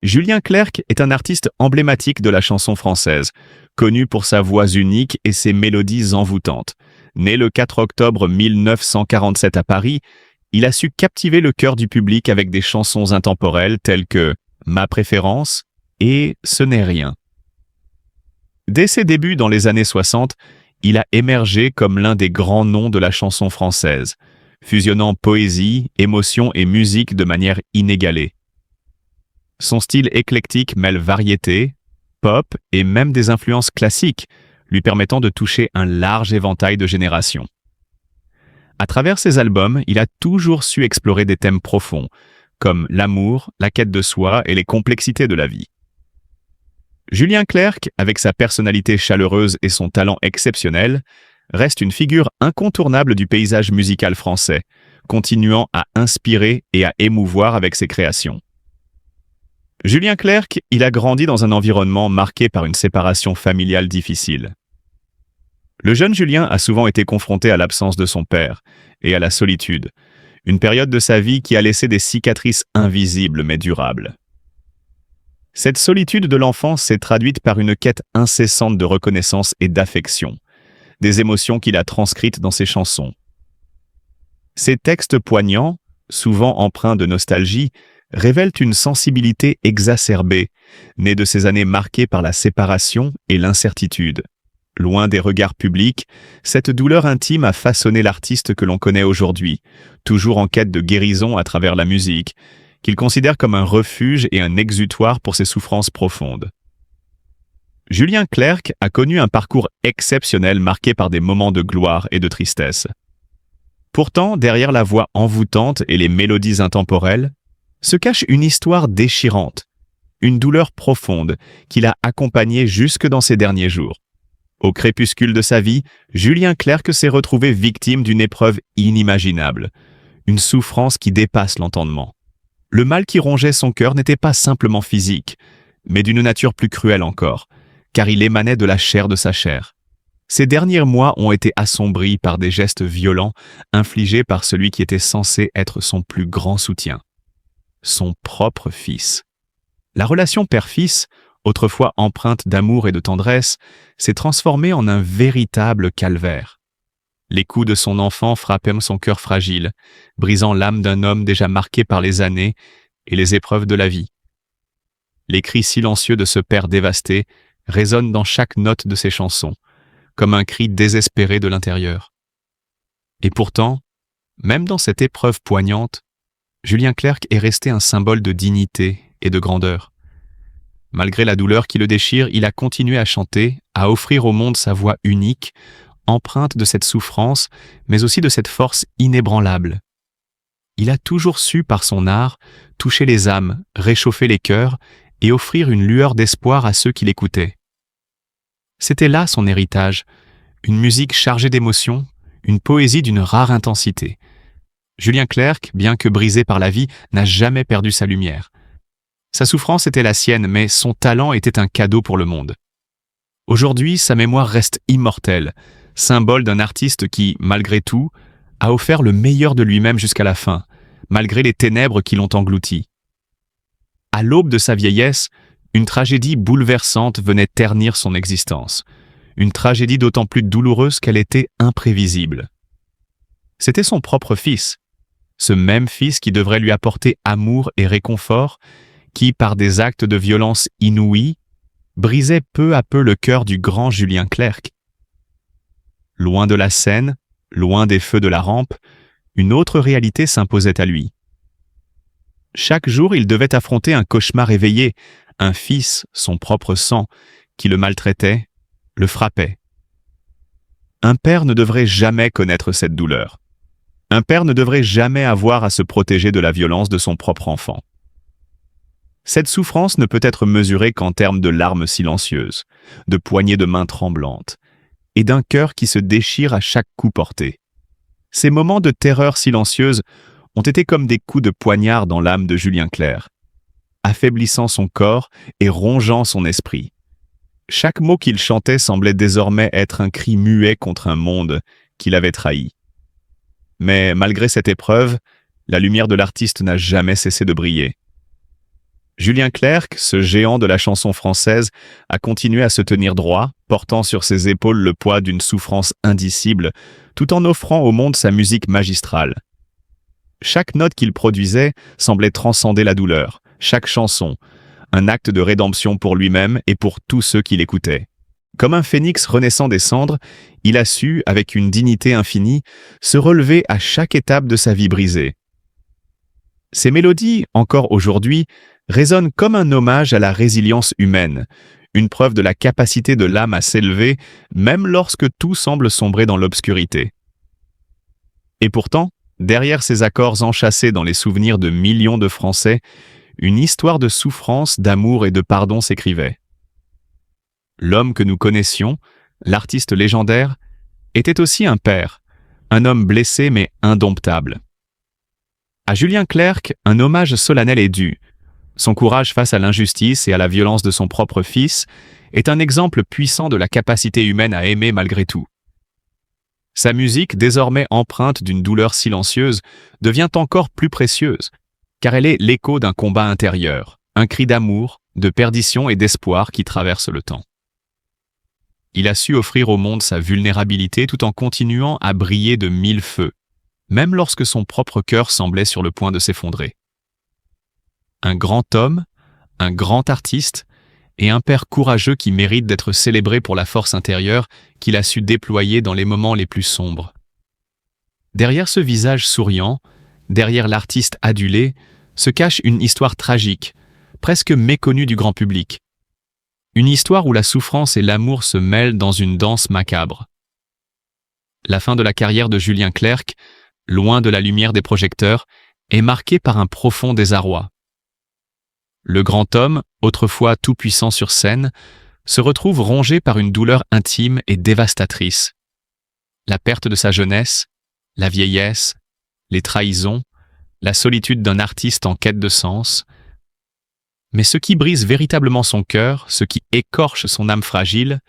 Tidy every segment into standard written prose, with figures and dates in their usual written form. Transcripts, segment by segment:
Julien Clerc est un artiste emblématique de la chanson française, connu pour sa voix unique et ses mélodies envoûtantes. Né le 4 octobre 1947 à Paris, il a su captiver le cœur du public avec des chansons intemporelles telles que Ma préférence et Ce n'est rien. Dès ses débuts dans les années 60, il a émergé comme l'un des grands noms de la chanson française, fusionnant poésie, émotion et musique de manière inégalée. Son style éclectique mêle variété, pop et même des influences classiques, lui permettant de toucher un large éventail de générations. À travers ses albums, il a toujours su explorer des thèmes profonds, comme l'amour, la quête de soi et les complexités de la vie. Julien Clerc, avec sa personnalité chaleureuse et son talent exceptionnel, reste une figure incontournable du paysage musical français, continuant à inspirer et à émouvoir avec ses créations. Julien Clerc, il a grandi dans un environnement marqué par une séparation familiale difficile. Le jeune Julien a souvent été confronté à l'absence de son père et à la solitude, une période de sa vie qui a laissé des cicatrices invisibles mais durables. Cette solitude de l'enfance s'est traduite par une quête incessante de reconnaissance et d'affection, des émotions qu'il a transcrites dans ses chansons. Ces textes poignants, souvent empreints de nostalgie, révèlent une sensibilité exacerbée, née de ces années marquées par la séparation et l'incertitude. Loin des regards publics, cette douleur intime a façonné l'artiste que l'on connaît aujourd'hui, toujours en quête de guérison à travers la musique, qu'il considère comme un refuge et un exutoire pour ses souffrances profondes. Julien Clerc a connu un parcours exceptionnel marqué par des moments de gloire et de tristesse. Pourtant, derrière la voix envoûtante et les mélodies intemporelles, se cache une histoire déchirante, une douleur profonde qui l'a accompagné jusque dans ses derniers jours. Au crépuscule de sa vie, Julien Clerc s'est retrouvé victime d'une épreuve inimaginable, une souffrance qui dépasse l'entendement. Le mal qui rongeait son cœur n'était pas simplement physique, mais d'une nature plus cruelle encore, car il émanait de la chair de sa chair. Ces derniers mois ont été assombris par des gestes violents infligés par celui qui était censé être son plus grand soutien. Son propre fils. La relation père-fils, autrefois empreinte d'amour et de tendresse, s'est transformée en un véritable calvaire. Les coups de son enfant frappèrent son cœur fragile, brisant l'âme d'un homme déjà marqué par les années et les épreuves de la vie. Les cris silencieux de ce père dévasté résonnent dans chaque note de ses chansons, comme un cri désespéré de l'intérieur. Et pourtant, même dans cette épreuve poignante, Julien Clerc est resté un symbole de dignité et de grandeur. Malgré la douleur qui le déchire, il a continué à chanter, à offrir au monde sa voix unique, empreinte de cette souffrance, mais aussi de cette force inébranlable. Il a toujours su, par son art, toucher les âmes, réchauffer les cœurs et offrir une lueur d'espoir à ceux qui l'écoutaient. C'était là son héritage, une musique chargée d'émotions, une poésie d'une rare intensité. Julien Clerc, bien que brisé par la vie, n'a jamais perdu sa lumière. Sa souffrance était la sienne, mais son talent était un cadeau pour le monde. Aujourd'hui, sa mémoire reste immortelle, symbole d'un artiste qui, malgré tout, a offert le meilleur de lui-même jusqu'à la fin, malgré les ténèbres qui l'ont englouti. À l'aube de sa vieillesse, une tragédie bouleversante venait ternir son existence, une tragédie d'autant plus douloureuse qu'elle était imprévisible. C'était son propre fils, ce même fils qui devrait lui apporter amour et réconfort, qui, par des actes de violence inouïs, brisait peu à peu le cœur du grand Julien Clerc. Loin de la scène, loin des feux de la rampe, une autre réalité s'imposait à lui. Chaque jour, il devait affronter un cauchemar éveillé, un fils, son propre sang, qui le maltraitait, le frappait. Un père ne devrait jamais connaître cette douleur. Un père ne devrait jamais avoir à se protéger de la violence de son propre enfant. Cette souffrance ne peut être mesurée qu'en termes de larmes silencieuses, de poignées de mains tremblantes, et d'un cœur qui se déchire à chaque coup porté. Ces moments de terreur silencieuse ont été comme des coups de poignard dans l'âme de Julien Clerc, affaiblissant son corps et rongeant son esprit. Chaque mot qu'il chantait semblait désormais être un cri muet contre un monde qu'il avait trahi. Mais malgré cette épreuve, la lumière de l'artiste n'a jamais cessé de briller. Julien Clerc, ce géant de la chanson française, a continué à se tenir droit, portant sur ses épaules le poids d'une souffrance indicible, tout en offrant au monde sa musique magistrale. Chaque note qu'il produisait semblait transcender la douleur, chaque chanson, un acte de rédemption pour lui-même et pour tous ceux qui l'écoutaient. Comme un phénix renaissant des cendres, il a su, avec une dignité infinie, se relever à chaque étape de sa vie brisée. Ses mélodies, encore aujourd'hui, résonnent comme un hommage à la résilience humaine, une preuve de la capacité de l'âme à s'élever, même lorsque tout semble sombrer dans l'obscurité. Et pourtant, derrière ces accords enchâssés dans les souvenirs de millions de Français, une histoire de souffrance, d'amour et de pardon s'écrivait. L'homme que nous connaissions, l'artiste légendaire, était aussi un père, un homme blessé mais indomptable. À Julien Clerc, un hommage solennel est dû. Son courage face à l'injustice et à la violence de son propre fils est un exemple puissant de la capacité humaine à aimer malgré tout. Sa musique, désormais empreinte d'une douleur silencieuse, devient encore plus précieuse, car elle est l'écho d'un combat intérieur, un cri d'amour, de perdition et d'espoir qui traverse le temps. Il a su offrir au monde sa vulnérabilité tout en continuant à briller de mille feux, même lorsque son propre cœur semblait sur le point de s'effondrer. Un grand homme, un grand artiste et un père courageux qui mérite d'être célébré pour la force intérieure qu'il a su déployer dans les moments les plus sombres. Derrière ce visage souriant, derrière l'artiste adulé, se cache une histoire tragique, presque méconnue du grand public. Une histoire où la souffrance et l'amour se mêlent dans une danse macabre. La fin de la carrière de Julien Clerc, loin de la lumière des projecteurs, est marquée par un profond désarroi. Le grand homme, autrefois tout-puissant sur scène, se retrouve rongé par une douleur intime et dévastatrice. La perte de sa jeunesse, la vieillesse, les trahisons, la solitude d'un artiste en quête de sens. Mais ce qui brise véritablement son cœur, ce qui écorche son âme fragile,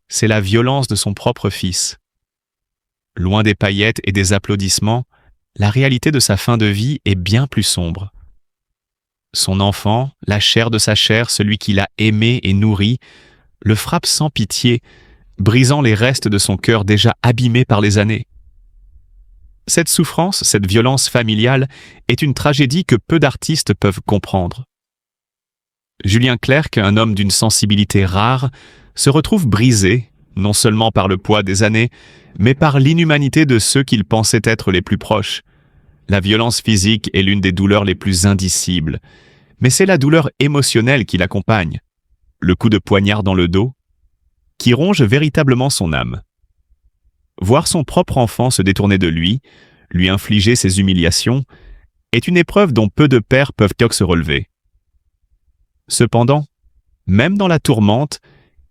c'est la violence de son propre fils. Loin des paillettes et des applaudissements, la réalité de sa fin de vie est bien plus sombre. Son enfant, la chair de sa chair, celui qu'il a aimé et nourri, le frappe sans pitié, brisant les restes de son cœur déjà abîmé par les années. Cette souffrance, cette violence familiale, est une tragédie que peu d'artistes peuvent comprendre. Julien Clerc, un homme d'une sensibilité rare, se retrouve brisé, non seulement par le poids des années, mais par l'inhumanité de ceux qu'il pensait être les plus proches. La violence physique est l'une des douleurs les plus indicibles, mais c'est la douleur émotionnelle qui l'accompagne, le coup de poignard dans le dos, qui ronge véritablement son âme. Voir son propre enfant se détourner de lui infliger ses humiliations, est une épreuve dont peu de pères peuvent se relever. Cependant, même dans la tourmente,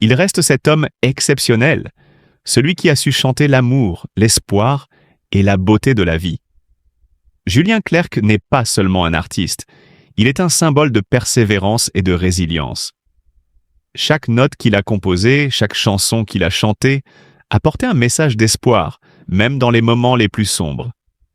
il reste cet homme exceptionnel, celui qui a su chanter l'amour, l'espoir et la beauté de la vie. Julien Clerc n'est pas seulement un artiste, il est un symbole de persévérance et de résilience. Chaque note qu'il a composée, chaque chanson qu'il a chantée, apportait un message d'espoir, même dans les moments les plus sombres.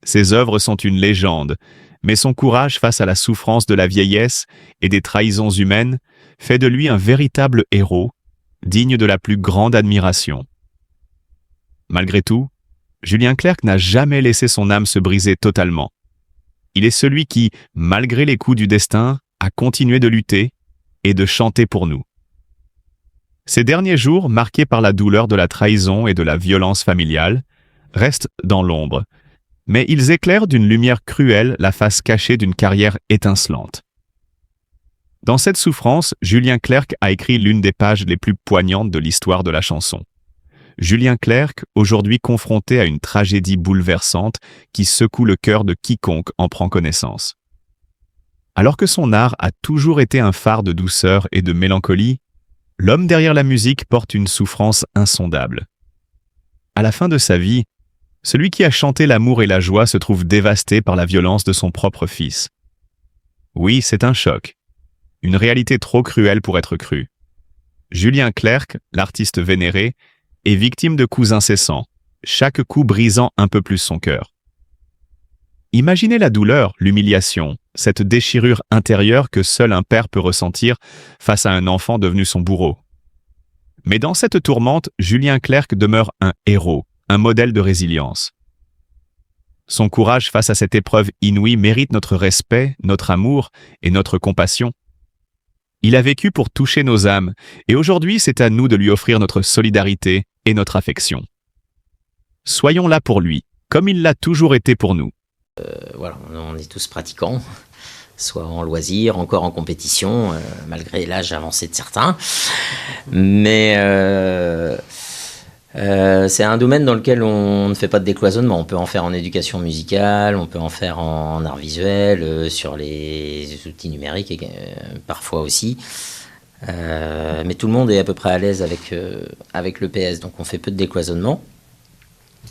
Ses œuvres sont une légende, mais son courage face à la souffrance de la vieillesse et des trahisons humaines fait de lui un véritable héros, digne de la plus grande admiration. Malgré tout, Julien Clerc n'a jamais laissé son âme se briser totalement. Il est celui qui, malgré les coups du destin, a continué de lutter et de chanter pour nous. Ces derniers jours, marqués par la douleur de la trahison et de la violence familiale, restent dans l'ombre, mais ils éclairent d'une lumière cruelle la face cachée d'une carrière étincelante. Dans cette souffrance, Julien Clerc a écrit l'une des pages les plus poignantes de l'histoire de la chanson. Julien Clerc, aujourd'hui confronté à une tragédie bouleversante qui secoue le cœur de quiconque en prend connaissance. Alors que son art a toujours été un phare de douceur et de mélancolie, l'homme derrière la musique porte une souffrance insondable. À la fin de sa vie, celui qui a chanté l'amour et la joie se trouve dévasté par la violence de son propre fils. Oui, c'est un choc. Une réalité trop cruelle pour être crue. Julien Clerc, l'artiste vénéré, est victime de coups incessants, chaque coup brisant un peu plus son cœur. Imaginez la douleur, l'humiliation, cette déchirure intérieure que seul un père peut ressentir face à un enfant devenu son bourreau. Mais dans cette tourmente, Julien Clerc demeure un héros, un modèle de résilience. Son courage face à cette épreuve inouïe mérite notre respect, notre amour et notre compassion. Il a vécu pour toucher nos âmes, et aujourd'hui c'est à nous de lui offrir notre solidarité et notre affection. Soyons là pour lui, comme il l'a toujours été pour nous. Voilà, on est tous pratiquants, soit en loisir, encore en compétition, malgré l'âge avancé de certains. Mais c'est un domaine dans lequel on ne fait pas de décloisonnement. On peut en faire en éducation musicale, on peut en faire en art visuel, sur les outils numériques parfois aussi. Mais tout le monde est à peu près à l'aise avec le PS, donc on fait peu de décloisonnement.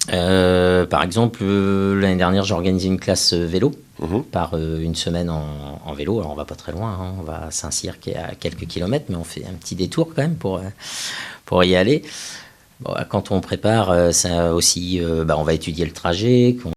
Par exemple, l'année dernière, j'ai organisé une classe vélo par une semaine en vélo. Alors, on va pas très loin, hein. On va à Saint-Cyr qui est à quelques kilomètres, mais on fait un petit détour quand même pour y aller. Bon, quand on prépare, ça aussi, on va étudier le trajet.